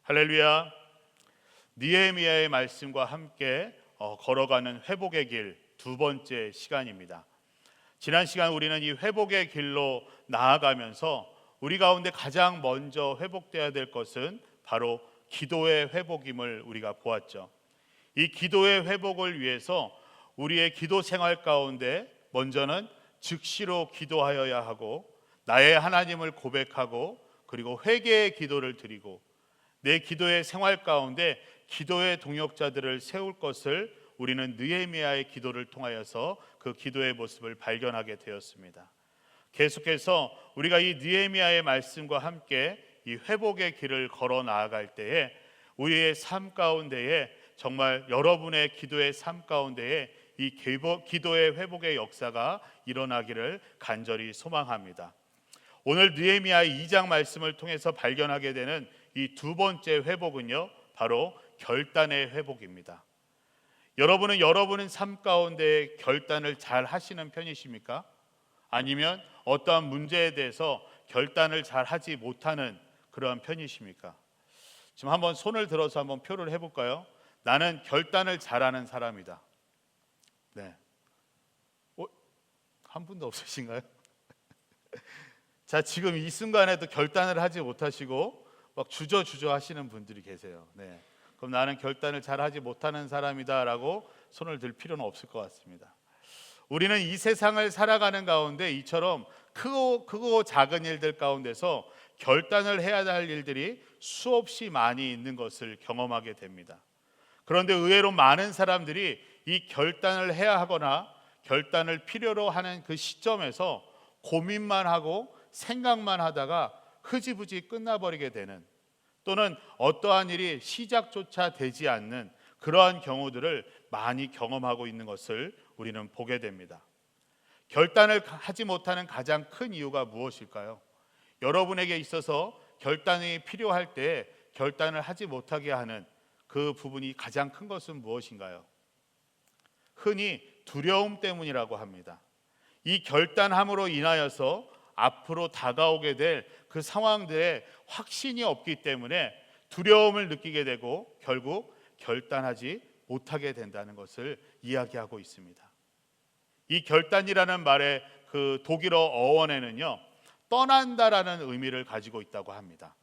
할렐루야. 느헤미야의 말씀과 함께 걸어가는 회복의 길 두 번째 시간입니다. 지난 시간 우리는 이 회복의 길로 나아가면서 우리 가운데 가장 먼저 회복되어야 될 것은 바로 기도의 회복임을 우리가 보았죠. 이 기도의 회복을 위해서 우리의 기도 생활 가운데 먼저는 즉시로 기도하여야 하고, 나의 하나님을 고백하고, 그리고 회개의 기도를 드리고, 내 기도의 생활 가운데 기도의 동역자들을 세울 것을 우리는 느헤미야의 기도를 통하여서 그 기도의 모습을 발견하게 되었습니다. 계속해서 우리가 이 느헤미야의 말씀과 함께 이 회복의 길을 걸어 나아갈 때에 우리의 삶 가운데에, 정말 여러분의 기도의 삶 가운데에 이 기도의 회복의 역사가 일어나기를 간절히 소망합니다. 오늘 느헤미야 2장 말씀을 통해서 발견하게 되는 이 두 번째 회복은요, 바로 결단의 회복입니다. 여러분은 여러분의 삶 가운데 결단을 잘 하시는 편이십니까? 아니면 어떠한 문제에 대해서 결단을 잘 하지 못하는 그러한 편이십니까? 지금 한번 손을 들어서 한번 표를 해볼까요? 나는 결단을 잘하는 사람이다. 네. 한 분도 없으신가요? 자, 지금 이 순간에도 결단을 하지 못하시고 막 주저주저 하시는 분들이 계세요. 네. 그럼 나는 결단을 잘 하지 못하는 사람이다 라고 손을 들 필요는 없을 것 같습니다. 우리는 이 세상을 살아가는 가운데 이처럼 크고 작은 일들 가운데서 결단을 해야 할 일들이 수없이 많이 있는 것을 경험하게 됩니다. 그런데 의외로 많은 사람들이 이 결단을 해야 하거나 결단을 필요로 하는 그 시점에서 고민만 하고 생각만 하다가 흐지부지 끝나버리게 되는, 또는 어떠한 일이 시작조차 되지 않는 그러한 경우들을 많이 경험하고 있는 것을 우리는 보게 됩니다. 결단을 하지 못하는 가장 큰 이유가 무엇일까요? 여러분에게 있어서 결단이 필요할 때 결단을 하지 못하게 하는 그 부분이 가장 큰 것은 무엇인가요? 흔히 두려움 때문이라고 합니다. 이 결단함으로 인하여서 앞으로 다가오게 될 그 상황들에 확신이 없기 때문에 두려움을 느끼게 되고 결국 결단하지 못하게 된다는 것을 이야기하고 있습니다. 이 결단이라는 말의 그 독일어 어원에는요, 떠난다라는 의미를 가지고 있다고 합니다.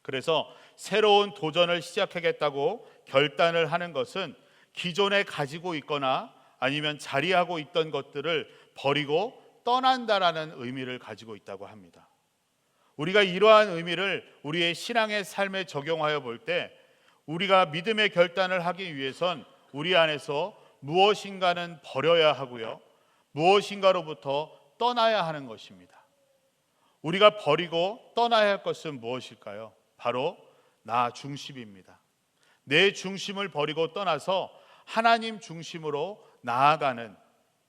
그래서 새로운 도전을 시작하겠다고 결단을 하는 것은 기존에 가지고 있거나 아니면 자리하고 있던 것들을 버리고 떠난다라는 의미를 가지고 있다고 합니다. 우리가 이러한 의미를 우리의 신앙의 삶에 적용하여 볼 때, 우리가 믿음의 결단을 하기 위해선 우리 안에서 무엇인가는 버려야 하고요, 무엇인가로부터 떠나야 하는 것입니다. 우리가 버리고 떠나야 할 것은 무엇일까요? 바로 나 중심입니다. 내 중심을 버리고 떠나서 하나님 중심으로 나아가는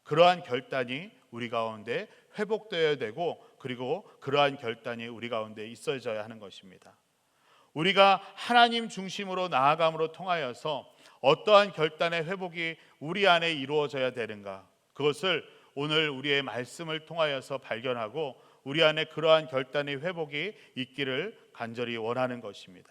그러한 결단이 우리 가운데 회복되어야 되고, 그리고 그러한 결단이 우리 가운데 있어져야 하는 것입니다. 우리가 하나님 중심으로 나아감으로 통하여서 어떠한 결단의 회복이 우리 안에 이루어져야 되는가, 그것을 오늘 우리의 말씀을 통하여서 발견하고 우리 안에 그러한 결단의 회복이 있기를 간절히 원하는 것입니다.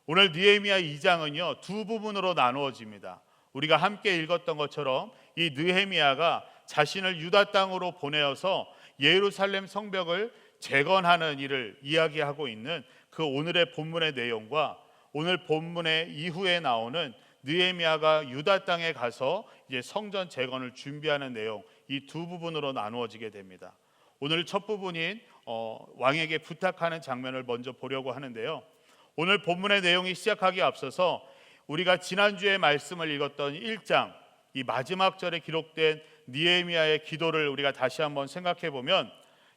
오늘 느헤미야 2장은요 두 부분으로 나누어집니다. 우리가 함께 읽었던 것처럼 이 느헤미야가 자신을 유다 땅으로 보내어서 예루살렘 성벽을 재건하는 일을 이야기하고 있는 그 오늘의 본문의 내용과, 오늘 본문의 이후에 나오는 느헤미야가 유다 땅에 가서 이제 성전 재건을 준비하는 내용, 이 두 부분으로 나누어지게 됩니다. 오늘 첫 부분인 왕에게 부탁하는 장면을 먼저 보려고 하는데요, 오늘 본문의 내용이 시작하기에 앞서서 우리가 지난주에 말씀을 읽었던 1장 이 마지막 절에 기록된 느헤미야의 기도를 우리가 다시 한번 생각해 보면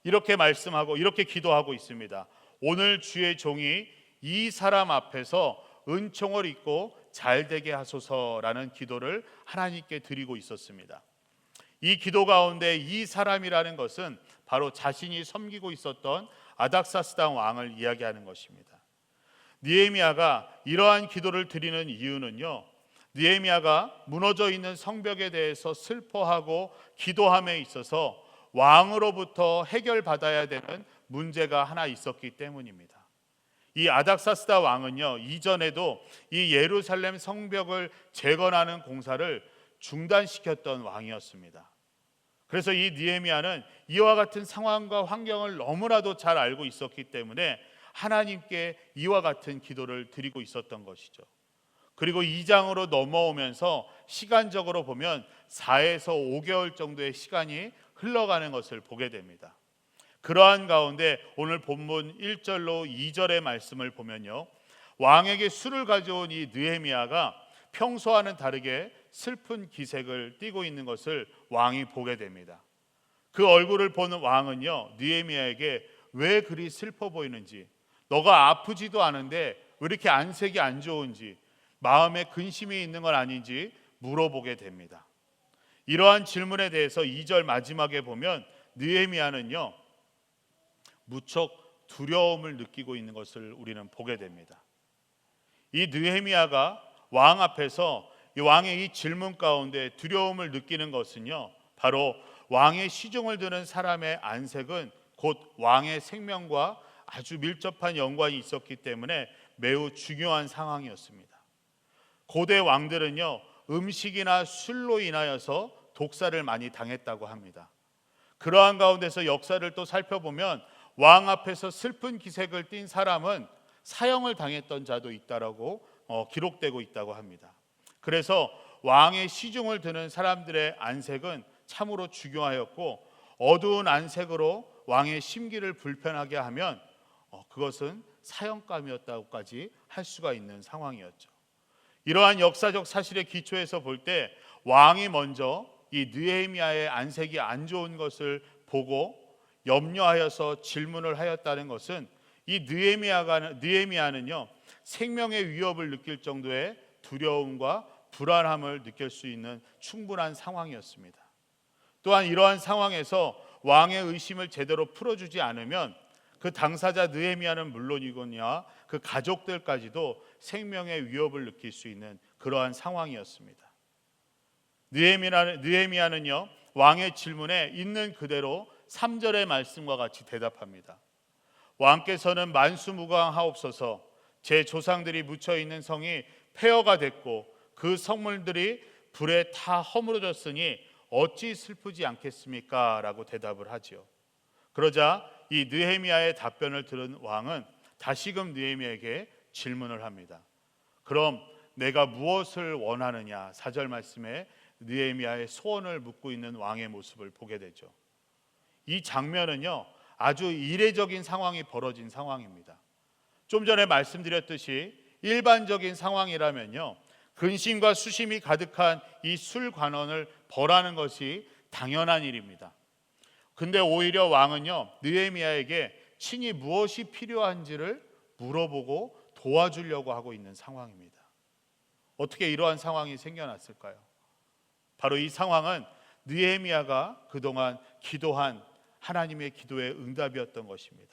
이렇게 말씀하고 이렇게 기도하고 있습니다. 오늘 주의 종이 이 사람 앞에서 은총을 입고 잘되게 하소서라는 기도를 하나님께 드리고 있었습니다. 이 기도 가운데 이 사람이라는 것은 바로 자신이 섬기고 있었던 아닥사스다 왕을 이야기하는 것입니다. 느헤미야가 이러한 기도를 드리는 이유는요, 느헤미야가 무너져 있는 성벽에 대해서 슬퍼하고 기도함에 있어서 왕으로부터 해결받아야 되는 문제가 하나 있었기 때문입니다. 이 아닥사스다 왕은요, 이전에도 이 예루살렘 성벽을 재건하는 공사를 중단시켰던 왕이었습니다. 그래서 이 느헤미야는 이와 같은 상황과 환경을 너무나도 잘 알고 있었기 때문에 하나님께 이와 같은 기도를 드리고 있었던 것이죠. 그리고 2장으로 넘어오면서 시간적으로 보면 4에서 5개월 정도의 시간이 흘러가는 것을 보게 됩니다. 그러한 가운데 오늘 본문 1절로 2절의 말씀을 보면요, 왕에게 술을 가져온 이 느헤미야가 평소와는 다르게 슬픈 기색을 띠고 있는 것을 왕이 보게 됩니다. 그 얼굴을 보는 왕은요, 느헤미야에게 왜 그리 슬퍼 보이는지, 너가 아프지도 않은데 왜 이렇게 안색이 안 좋은지, 마음에 근심이 있는 건 아닌지 물어보게 됩니다. 이러한 질문에 대해서 2절 마지막에 보면 느헤미야는요, 무척 두려움을 느끼고 있는 것을 우리는 보게 됩니다. 이 느헤미야가 왕 앞에서 이 왕의 이 질문 가운데 두려움을 느끼는 것은요, 바로 왕의 시중을 드는 사람의 안색은 곧 왕의 생명과 아주 밀접한 연관이 있었기 때문에 매우 중요한 상황이었습니다. 고대 왕들은요, 음식이나 술로 인하여서 독사를 많이 당했다고 합니다. 그러한 가운데서 역사를 또 살펴보면 왕 앞에서 슬픈 기색을 띤 사람은 사형을 당했던 자도 있다라고 기록되고 있다고 합니다. 그래서 왕의 시중을 드는 사람들의 안색은 참으로 중요하였고, 어두운 안색으로 왕의 심기를 불편하게 하면 그것은 사형감이었다고까지 할 수가 있는 상황이었죠. 이러한 역사적 사실의 기초에서 볼 때 왕이 먼저 이 느헤미야의 안색이 안 좋은 것을 보고 염려하여서 질문을 하였다는 것은 이 느헤미야는요, 생명의 위협을 느낄 정도의 두려움과 불안함을 느낄 수 있는 충분한 상황이었습니다. 또한 이러한 상황에서 왕의 의심을 제대로 풀어주지 않으면 그 당사자 느헤미야는 물론이거니와 그 가족들까지도 생명의 위협을 느낄 수 있는 그러한 상황이었습니다. 느헤미야는요, 왕의 질문에 있는 그대로 3절의 말씀과 같이 대답합니다. 왕께서는 만수무강하옵소서, 제 조상들이 묻혀 있는 성이 폐허가 됐고 그 성물들이 불에 다 허물어졌으니 어찌 슬프지 않겠습니까? 라고 대답을 하지요. 그러자 이 느헤미야의 답변을 들은 왕은 다시금 느헤미야에게 질문을 합니다. 그럼 내가 무엇을 원하느냐? 4절 말씀에 느헤미야의 소원을 묻고 있는 왕의 모습을 보게 되죠. 이 장면은요, 아주 이례적인 상황이 벌어진 상황입니다. 좀 전에 말씀드렸듯이 일반적인 상황이라면요, 근심과 수심이 가득한 이 술관원을 벌하는 것이 당연한 일입니다. 근데 오히려 왕은요, 느헤미야에게 친히 무엇이 필요한지를 물어보고 도와주려고 하고 있는 상황입니다. 어떻게 이러한 상황이 생겨났을까요? 바로 이 상황은 느헤미야가 그동안 기도한 하나님의 기도의 응답이었던 것입니다.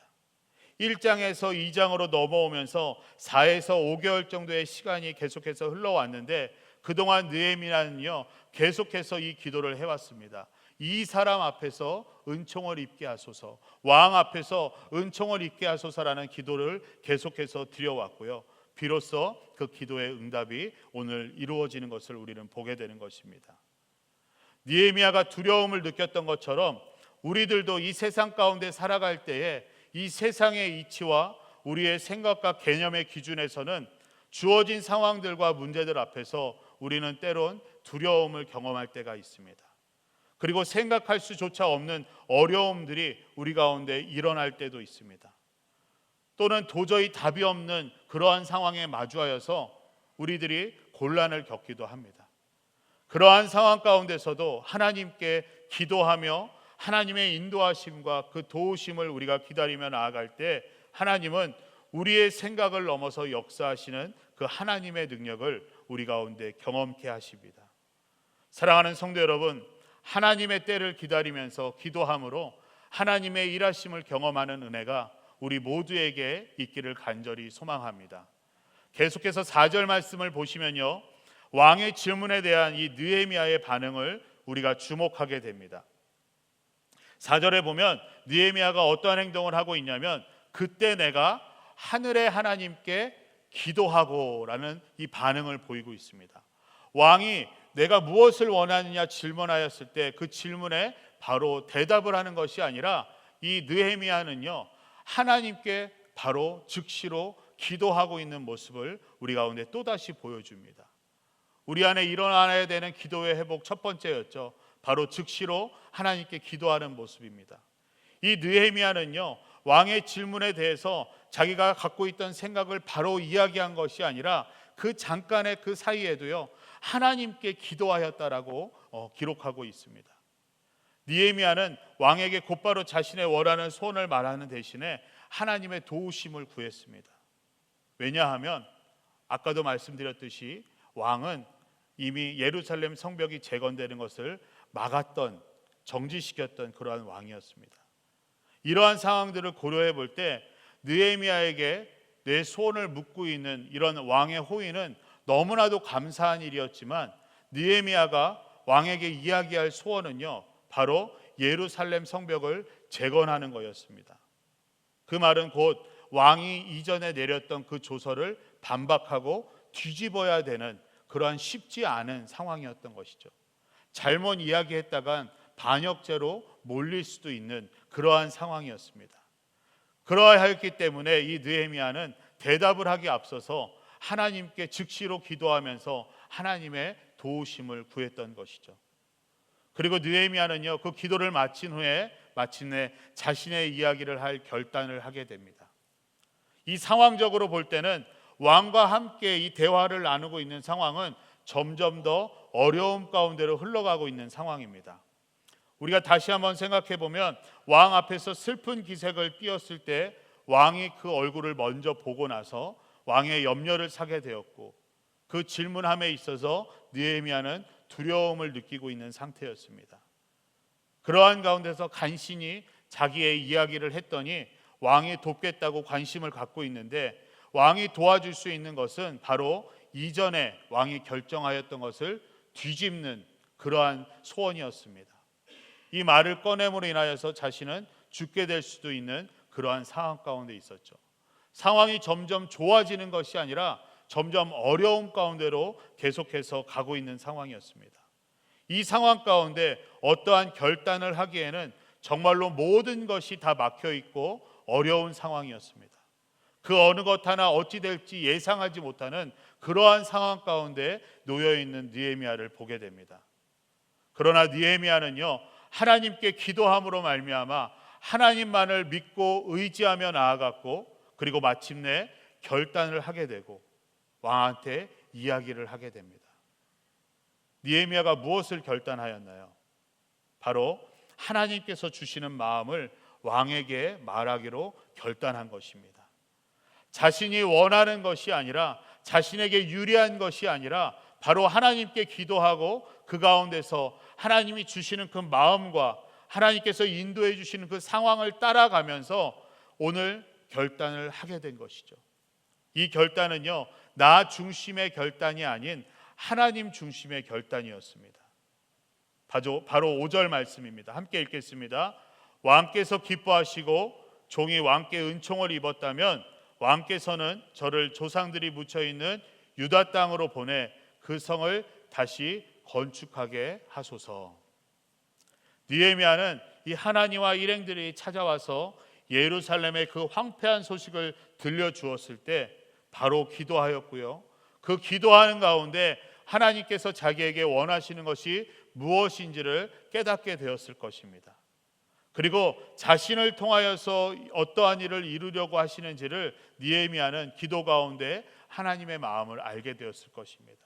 1장에서 2장으로 넘어오면서 4에서 5개월 정도의 시간이 계속해서 흘러왔는데 그동안 느헤미야는요, 계속해서 이 기도를 해왔습니다. 이 사람 앞에서 은총을 입게 하소서, 왕 앞에서 은총을 입게 하소서라는 기도를 계속해서 드려왔고요, 비로소 그 기도의 응답이 오늘 이루어지는 것을 우리는 보게 되는 것입니다. 느헤미야가 두려움을 느꼈던 것처럼 우리들도 이 세상 가운데 살아갈 때에 이 세상의 이치와 우리의 생각과 개념의 기준에서는 주어진 상황들과 문제들 앞에서 우리는 때론 두려움을 경험할 때가 있습니다. 그리고 생각할 수조차 없는 어려움들이 우리 가운데 일어날 때도 있습니다. 또는 도저히 답이 없는 그러한 상황에 마주하여서 우리들이 곤란을 겪기도 합니다. 그러한 상황 가운데서도 하나님께 기도하며 하나님의 인도하심과 그 도우심을 우리가 기다리며 나아갈 때 하나님은 우리의 생각을 넘어서 역사하시는 그 하나님의 능력을 우리 가운데 경험케 하십니다. 사랑하는 성도 여러분, 하나님의 때를 기다리면서 기도함으로 하나님의 일하심을 경험하는 은혜가 우리 모두에게 있기를 간절히 소망합니다. 계속해서 4절 말씀을 보시면요, 왕의 질문에 대한 이 느헤미야의 반응을 우리가 주목하게 됩니다. 4절에 보면 느헤미야가 어떠한 행동을 하고 있냐면, 그때 내가 하늘의 하나님께 기도하고라는 이 반응을 보이고 있습니다. 왕이 내가 무엇을 원하느냐 질문하였을 때 그 질문에 바로 대답을 하는 것이 아니라 이 느헤미야는요, 하나님께 바로 즉시로 기도하고 있는 모습을 우리 가운데 또다시 보여줍니다. 우리 안에 일어나야 되는 기도의 회복 첫 번째였죠. 바로 즉시로 하나님께 기도하는 모습입니다. 이 느헤미야는요, 왕의 질문에 대해서 자기가 갖고 있던 생각을 바로 이야기한 것이 아니라 그 잠깐의 그 사이에도요, 하나님께 기도하였다라고 기록하고 있습니다. 느헤미야는 왕에게 곧바로 자신의 원하는 소원을 말하는 대신에 하나님의 도우심을 구했습니다. 왜냐하면 아까도 말씀드렸듯이 왕은 이미 예루살렘 성벽이 재건되는 것을 막았던, 정지시켰던 그러한 왕이었습니다. 이러한 상황들을 고려해 볼 때 느헤미야에게 내 소원을 묻고 있는 이런 왕의 호의는 너무나도 감사한 일이었지만, 느헤미야가 왕에게 이야기할 소원은요, 바로 예루살렘 성벽을 재건하는 거였습니다. 그 말은 곧 왕이 이전에 내렸던 그 조서를 반박하고 뒤집어야 되는 그러한 쉽지 않은 상황이었던 것이죠. 잘못 이야기했다간 반역죄로 몰릴 수도 있는 그러한 상황이었습니다. 그러하였기 때문에 이 느헤미야는 대답을 하기 앞서서 하나님께 즉시로 기도하면서 하나님의 도우심을 구했던 것이죠. 그리고 느헤미야는요, 그 기도를 마친 후에 마침내 자신의 이야기를 할 결단을 하게 됩니다. 이 상황적으로 볼 때는 왕과 함께 이 대화를 나누고 있는 상황은 점점 더 어려움 가운데로 흘러가고 있는 상황입니다. 우리가 다시 한번 생각해 보면 왕 앞에서 슬픈 기색을 띄었을 때 왕이 그 얼굴을 먼저 보고 나서 왕의 염려를 사게 되었고, 그 질문함에 있어서 느헤미야는 두려움을 느끼고 있는 상태였습니다. 그러한 가운데서 간신히 자기의 이야기를 했더니 왕이 돕겠다고 관심을 갖고 있는데, 왕이 도와줄 수 있는 것은 바로 이전에 왕이 결정하였던 것을 뒤집는 그러한 소원이었습니다. 이 말을 꺼냄으로 인하여서 자신은 죽게 될 수도 있는 그러한 상황 가운데 있었죠. 상황이 점점 좋아지는 것이 아니라 점점 어려움 가운데로 계속해서 가고 있는 상황이었습니다. 이 상황 가운데 어떠한 결단을 하기에는 정말로 모든 것이 다 막혀 있고 어려운 상황이었습니다. 그 어느 것 하나 어찌 될지 예상하지 못하는 그러한 상황 가운데 놓여 있는 느헤미야를 보게 됩니다. 그러나 느헤미야는요, 하나님께 기도함으로 말미암아 하나님만을 믿고 의지하며 나아갔고, 그리고 마침내 결단을 하게 되고 왕한테 이야기를 하게 됩니다. 느헤미야가 무엇을 결단하였나요? 바로 하나님께서 주시는 마음을 왕에게 말하기로 결단한 것입니다. 자신이 원하는 것이 아니라, 자신에게 유리한 것이 아니라 바로 하나님께 기도하고 그 가운데서 하나님이 주시는 그 마음과 하나님께서 인도해 주시는 그 상황을 따라가면서 오늘 결단을 하게 된 것이죠. 이 결단은요, 나 중심의 결단이 아닌 하나님 중심의 결단이었습니다. 바로 5절 말씀입니다. 함께 읽겠습니다. 왕께서 기뻐하시고 종이 왕께 은총을 입었다면 왕께서는 저를 조상들이 묻혀 있는 유다 땅으로 보내 그 성을 다시 건축하게 하소서. 느헤미야는 이 하나님과 일행들이 찾아와서 예루살렘의 그 황폐한 소식을 들려주었을 때 바로 기도하였고요, 그 기도하는 가운데 하나님께서 자기에게 원하시는 것이 무엇인지를 깨닫게 되었을 것입니다. 그리고 자신을 통하여서 어떠한 일을 이루려고 하시는지를 느헤미야는 기도 가운데 하나님의 마음을 알게 되었을 것입니다.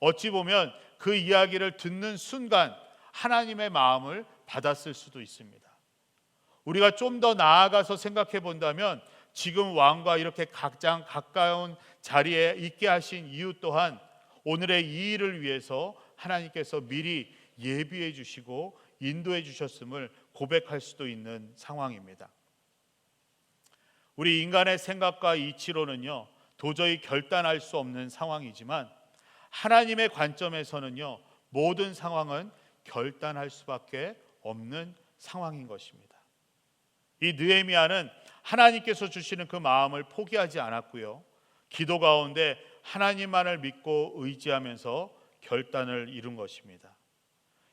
어찌 보면 그 이야기를 듣는 순간 하나님의 마음을 받았을 수도 있습니다. 우리가 좀 더 나아가서 생각해 본다면 지금 왕과 이렇게 가장 가까운 자리에 있게 하신 이유 또한 오늘의 이 일을 위해서 하나님께서 미리 예비해 주시고 인도해 주셨음을 고백할 수도 있는 상황입니다. 우리 인간의 생각과 이치로는요, 도저히 결단할 수 없는 상황이지만 하나님의 관점에서는요, 모든 상황은 결단할 수밖에 없는 상황인 것입니다. 이 느헤미야는 하나님께서 주시는 그 마음을 포기하지 않았고요. 기도 가운데 하나님만을 믿고 의지하면서 결단을 이룬 것입니다.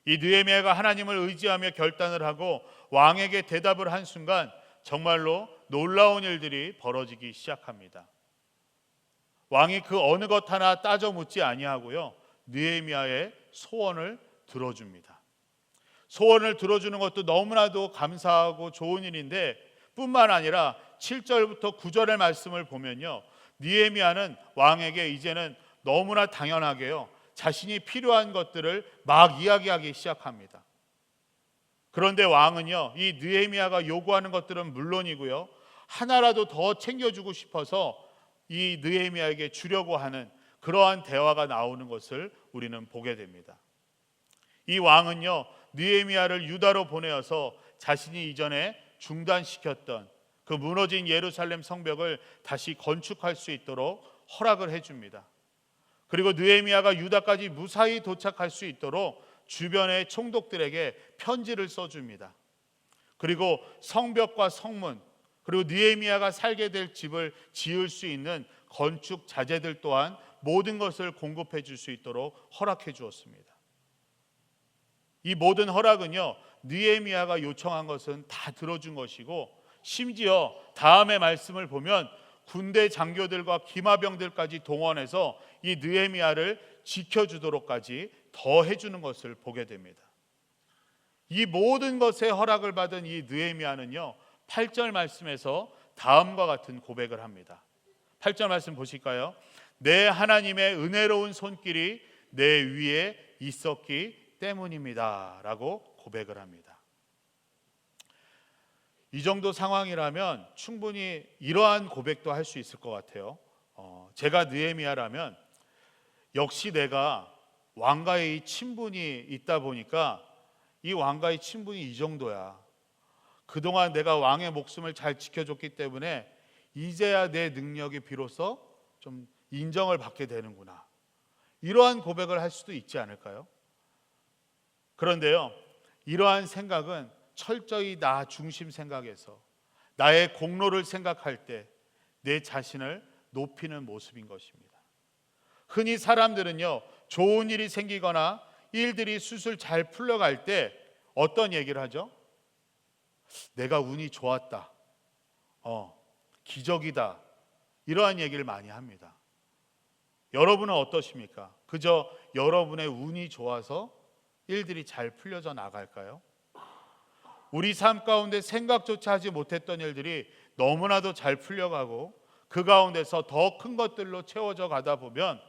이 느헤미야가 하나님을 의지하며 결단을 하고 왕에게 대답을 한 순간 정말로 놀라운 일들이 벌어지기 시작합니다. 왕이 그 어느 것 하나 따져 묻지 아니하고요, 느헤미야의 소원을 들어줍니다. 소원을 들어주는 것도 너무나도 감사하고 좋은 일인데 뿐만 아니라 7절부터 9절의 말씀을 보면요, 느헤미야는 왕에게 이제는 너무나 당연하게요, 자신이 필요한 것들을 막 이야기하기 시작합니다. 그런데 왕은요, 이 느헤미야가 요구하는 것들은 물론이고요, 하나라도 더 챙겨주고 싶어서 이 느헤미야에게 주려고 하는 그러한 대화가 나오는 것을 우리는 보게 됩니다. 이 왕은요, 느헤미야를 유다로 보내어서 자신이 이전에 중단시켰던 그 무너진 예루살렘 성벽을 다시 건축할 수 있도록 허락을 해줍니다. 그리고 느헤미야가 유다까지 무사히 도착할 수 있도록 주변의 총독들에게 편지를 써줍니다. 그리고 성벽과 성문, 그리고 느헤미야가 살게 될 집을 지을 수 있는 건축 자재들 또한 모든 것을 공급해 줄 수 있도록 허락해 주었습니다. 이 모든 허락은요, 느헤미야가 요청한 것은 다 들어준 것이고, 심지어 다음의 말씀을 보면 군대 장교들과 기마병들까지 동원해서 이 느헤미야를 지켜주도록까지 더 해주는 것을 보게 됩니다. 이 모든 것에 허락을 받은 이 느헤미야는요, 8절 말씀에서 다음과 같은 고백을 합니다. 8절 말씀 보실까요? 내 하나님의 은혜로운 손길이 내 위에 있었기 때문입니다 라고 고백을 합니다. 이 정도 상황이라면 충분히 이러한 고백도 할 수 있을 것 같아요. 제가 느헤미야라면 역시 내가 왕과의 친분이 있다 보니까 이 왕과의 친분이 이 정도야. 그동안 내가 왕의 목숨을 잘 지켜줬기 때문에 이제야 내 능력이 비로소 좀 인정을 받게 되는구나. 이러한 고백을 할 수도 있지 않을까요? 그런데요, 이러한 생각은 철저히 나 중심 생각에서 나의 공로를 생각할 때 내 자신을 높이는 모습인 것입니다. 흔히 사람들은요, 좋은 일이 생기거나 일들이 술술 잘 풀려갈 때 어떤 얘기를 하죠? 내가 운이 좋았다, 기적이다, 이러한 얘기를 많이 합니다. 여러분은 어떠십니까? 그저 여러분의 운이 좋아서 일들이 잘 풀려져 나갈까요? 우리 삶 가운데 생각조차 하지 못했던 일들이 너무나도 잘 풀려가고 그 가운데서 더 큰 것들로 채워져 가다 보면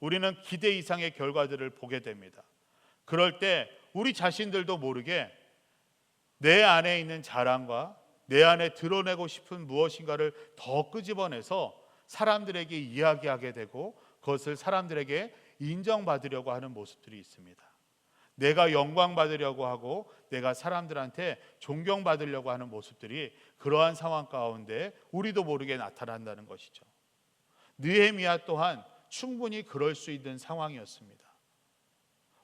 우리는 기대 이상의 결과들을 보게 됩니다. 그럴 때 우리 자신들도 모르게 내 안에 있는 자랑과 내 안에 드러내고 싶은 무엇인가를 더 끄집어내서 사람들에게 이야기하게 되고 그것을 사람들에게 인정받으려고 하는 모습들이 있습니다. 내가 영광 받으려고 하고 내가 사람들한테 존경받으려고 하는 모습들이 그러한 상황 가운데 우리도 모르게 나타난다는 것이죠. 느헤미야 또한 충분히 그럴 수 있는 상황이었습니다.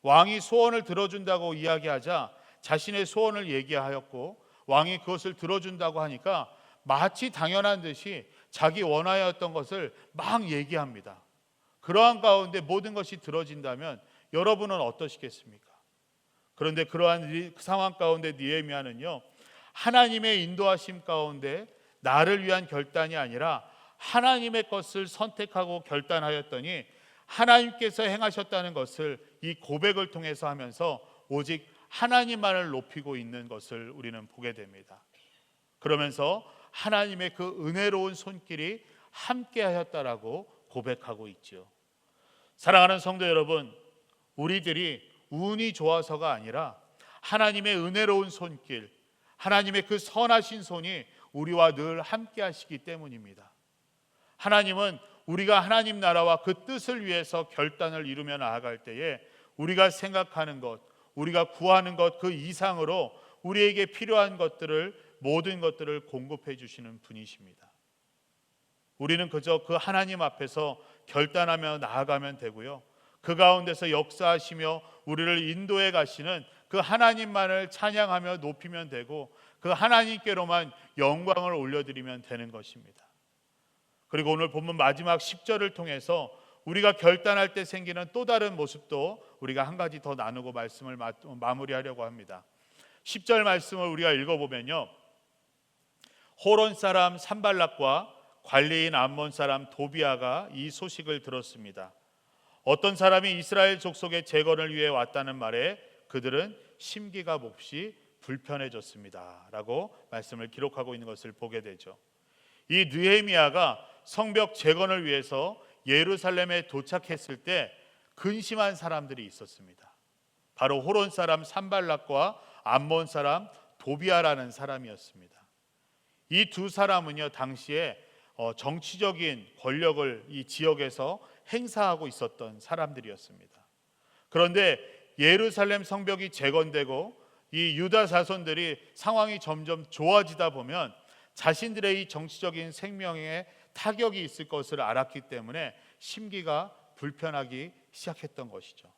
왕이 소원을 들어준다고 이야기하자 자신의 소원을 얘기하였고 왕이 그것을 들어준다고 하니까 마치 당연한 듯이 자기 원하였던 것을 막 얘기합니다. 그러한 가운데 모든 것이 들어진다면 여러분은 어떠시겠습니까? 그런데 그러한 상황 가운데 느헤미야는요, 하나님의 인도하심 가운데 나를 위한 결단이 아니라 하나님의 것을 선택하고 결단하였더니 하나님께서 행하셨다는 것을 이 고백을 통해서 하면서 오직 하나님만을 높이고 있는 것을 우리는 보게 됩니다. 그러면서 하나님의 그 은혜로운 손길이 함께 하였다라고 고백하고 있죠. 사랑하는 성도 여러분, 우리들이 운이 좋아서가 아니라 하나님의 은혜로운 손길, 하나님의 그 선하신 손이 우리와 늘 함께 하시기 때문입니다. 하나님은 우리가 하나님 나라와 그 뜻을 위해서 결단을 이루며 나아갈 때에 우리가 생각하는 것, 우리가 구하는 것 그 이상으로 우리에게 필요한 것들을, 모든 것들을 공급해 주시는 분이십니다. 우리는 그저 그 하나님 앞에서 결단하며 나아가면 되고요, 그 가운데서 역사하시며 우리를 인도해 가시는 그 하나님만을 찬양하며 높이면 되고, 그 하나님께로만 영광을 올려드리면 되는 것입니다. 그리고 오늘 본문 마지막 10절을 통해서 우리가 결단할 때 생기는 또 다른 모습도 우리가 한 가지 더 나누고 말씀을 마무리하려고 합니다. 10절 말씀을 우리가 읽어보면요, 호론 사람 산발락과 관리인 암몬 사람 도비아가 이 소식을 들었습니다. 어떤 사람이 이스라엘 족속의 재건을 위해 왔다는 말에 그들은 심기가 몹시 불편해졌습니다 라고 말씀을 기록하고 있는 것을 보게 되죠. 이 느헤미야가 성벽 재건을 위해서 예루살렘에 도착했을 때 근심한 사람들이 있었습니다. 바로 호론 사람 산발락과 암몬 사람 도비아라는 사람이었습니다. 이 두 사람은요, 당시에 정치적인 권력을 이 지역에서 행사하고 있었던 사람들이었습니다. 그런데 예루살렘 성벽이 재건되고 이 유다 자손들이 상황이 점점 좋아지다 보면 자신들의 이 정치적인 생명에 타격이 있을 것을 알았기 때문에 심기가 불편하기 시작했던 것이죠.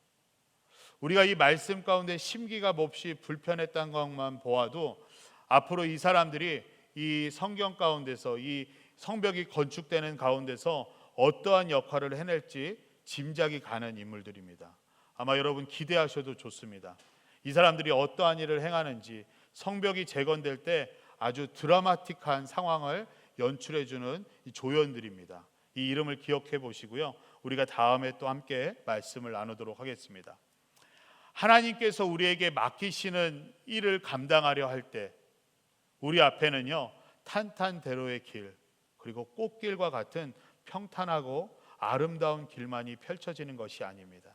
우리가 이 말씀 가운데 심기가 몹시 불편했던 것만 보아도 앞으로 이 사람들이 이 성경 가운데서 이 성벽이 건축되는 가운데서 어떠한 역할을 해낼지 짐작이 가는 인물들입니다. 아마 여러분 기대하셔도 좋습니다. 이 사람들이 어떠한 일을 행하는지, 성벽이 재건될 때 아주 드라마틱한 상황을 연출해주는 조연들입니다. 이 이름을 기억해 보시고요, 우리가 다음에 또 함께 말씀을 나누도록 하겠습니다. 하나님께서 우리에게 맡기시는 일을 감당하려 할 때 우리 앞에는요, 탄탄대로의 길, 그리고 꽃길과 같은 평탄하고 아름다운 길만이 펼쳐지는 것이 아닙니다.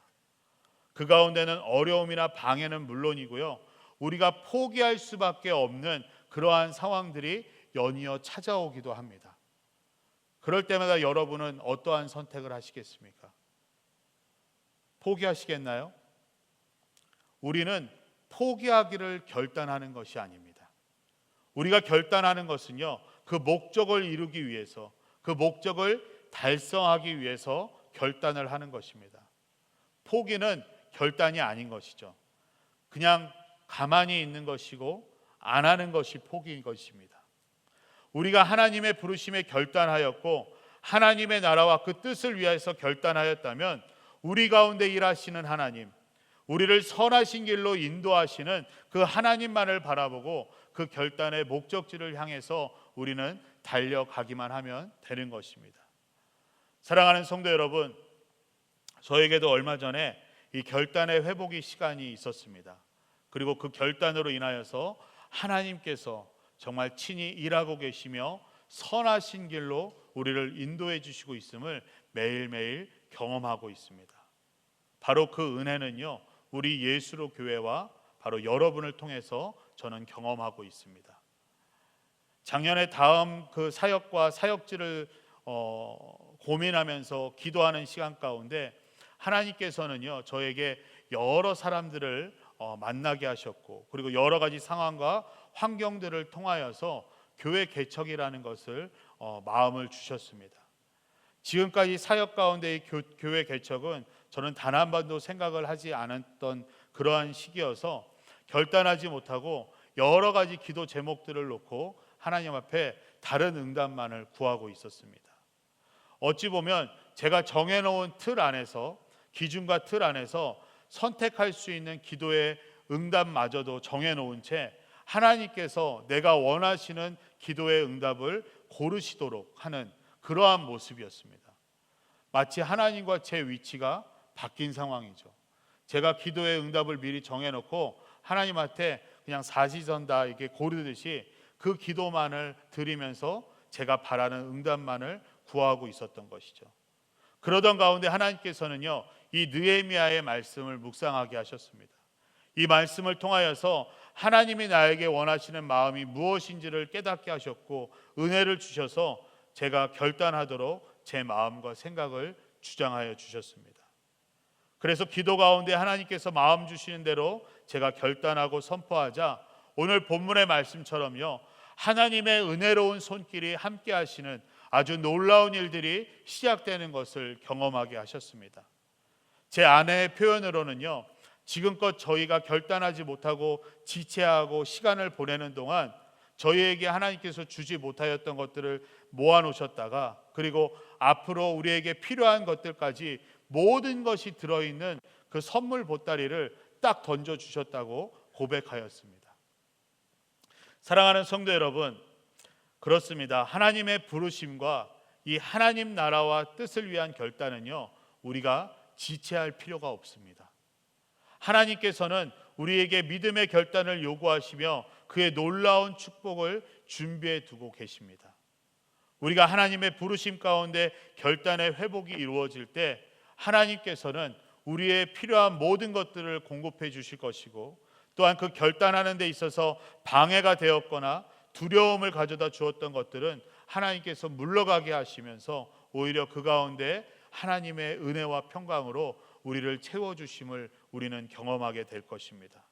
그 가운데는 어려움이나 방해는 물론이고요, 우리가 포기할 수밖에 없는 그러한 상황들이 연이어 찾아오기도 합니다. 그럴 때마다 여러분은 어떠한 선택을 하시겠습니까? 포기하시겠나요? 우리는 포기하기를 결단하는 것이 아닙니다. 우리가 결단하는 것은요, 그 목적을 이루기 위해서, 그 목적을 달성하기 위해서 결단을 하는 것입니다. 포기는 결단이 아닌 것이죠. 그냥 가만히 있는 것이고 안 하는 것이 포기인 것입니다. 우리가 하나님의 부르심에 결단하였고 하나님의 나라와 그 뜻을 위해서 결단하였다면 우리 가운데 일하시는 하나님, 우리를 선하신 길로 인도하시는 그 하나님만을 바라보고 그 결단의 목적지를 향해서 우리는 달려가기만 하면 되는 것입니다. 사랑하는 성도 여러분, 저에게도 얼마 전에 이 결단의 회복의 시간이 있었습니다. 그리고 그 결단으로 인하여서 하나님께서 정말 친히 일하고 계시며 선하신 길로 우리를 인도해 주시고 있음을 매일매일 경험하고 있습니다. 바로 그 은혜는요, 우리 예수로 교회와 바로 여러분을 통해서 저는 경험하고 있습니다. 작년에 다음 그 사역과 사역지를 고민하면서 기도하는 시간 가운데 하나님께서는요, 저에게 여러 사람들을 만나게 하셨고, 그리고 여러 가지 상황과 환경들을 통하여서 교회 개척이라는 것을 마음을 주셨습니다. 지금까지 사역 가운데의 교회 개척은 저는 단 한 번도 생각을 하지 않았던 그러한 시기여서 결단하지 못하고 여러 가지 기도 제목들을 놓고 하나님 앞에 다른 응답만을 구하고 있었습니다. 어찌 보면 제가 정해놓은 틀 안에서, 기준과 틀 안에서 선택할 수 있는 기도의 응답마저도 정해놓은 채 하나님께서 내가 원하시는 기도의 응답을 고르시도록 하는 그러한 모습이었습니다. 마치 하나님과 제 위치가 바뀐 상황이죠. 제가 기도의 응답을 미리 정해놓고 하나님한테 그냥 사시선다 이렇게 고르듯이 그 기도만을 드리면서 제가 바라는 응답만을 구하고 있었던 것이죠. 그러던 가운데 하나님께서는요, 이 느헤미야의 말씀을 묵상하게 하셨습니다. 이 말씀을 통하여서 하나님이 나에게 원하시는 마음이 무엇인지를 깨닫게 하셨고 은혜를 주셔서 제가 결단하도록 제 마음과 생각을 주장하여 주셨습니다. 그래서 기도 가운데 하나님께서 마음 주시는 대로 제가 결단하고 선포하자 오늘 본문의 말씀처럼요, 하나님의 은혜로운 손길이 함께 하시는 아주 놀라운 일들이 시작되는 것을 경험하게 하셨습니다. 제 아내의 표현으로는요, 지금껏 저희가 결단하지 못하고 지체하고 시간을 보내는 동안 저희에게 하나님께서 주지 못하였던 것들을 모아 놓으셨다가, 그리고 앞으로 우리에게 필요한 것들까지 모든 것이 들어있는 그 선물 보따리를 딱 던져 주셨다고 고백하였습니다. 사랑하는 성도 여러분, 그렇습니다. 하나님의 부르심과 이 하나님 나라와 뜻을 위한 결단은요, 우리가 지체할 필요가 없습니다. 하나님께서는 우리에게 믿음의 결단을 요구하시며 그의 놀라운 축복을 준비해 두고 계십니다. 우리가 하나님의 부르심 가운데 결단의 회복이 이루어질 때 하나님께서는 우리의 필요한 모든 것들을 공급해 주실 것이고, 또한 그 결단하는 데 있어서 방해가 되었거나 두려움을 가져다 주었던 것들은 하나님께서 물러가게 하시면서 오히려 그 가운데 하나님의 은혜와 평강으로 우리를 채워주심을 우리는 경험하게 될 것입니다.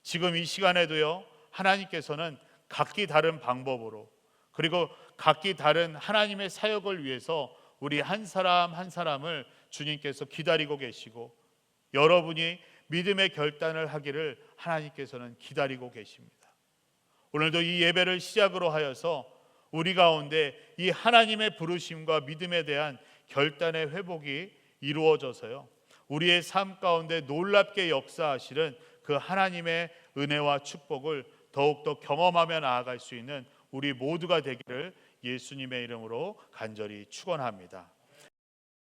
지금 이 시간에도요, 하나님께서는 각기 다른 방법으로, 그리고 각기 다른 하나님의 사역을 위해서 우리 한 사람 한 사람을 주님께서 기다리고 계시고, 여러분이 믿음의 결단을 하기를 하나님께서는 기다리고 계십니다. 오늘도 이 예배를 시작으로 하여서 우리 가운데 이 하나님의 부르심과 믿음에 대한 결단의 회복이 이루어져서요, 우리의 삶 가운데 놀랍게 역사하시는 그 하나님의 은혜와 축복을 더욱더 경험하며 나아갈 수 있는 우리 모두가 되기를 예수님의 이름으로 간절히 축원합니다.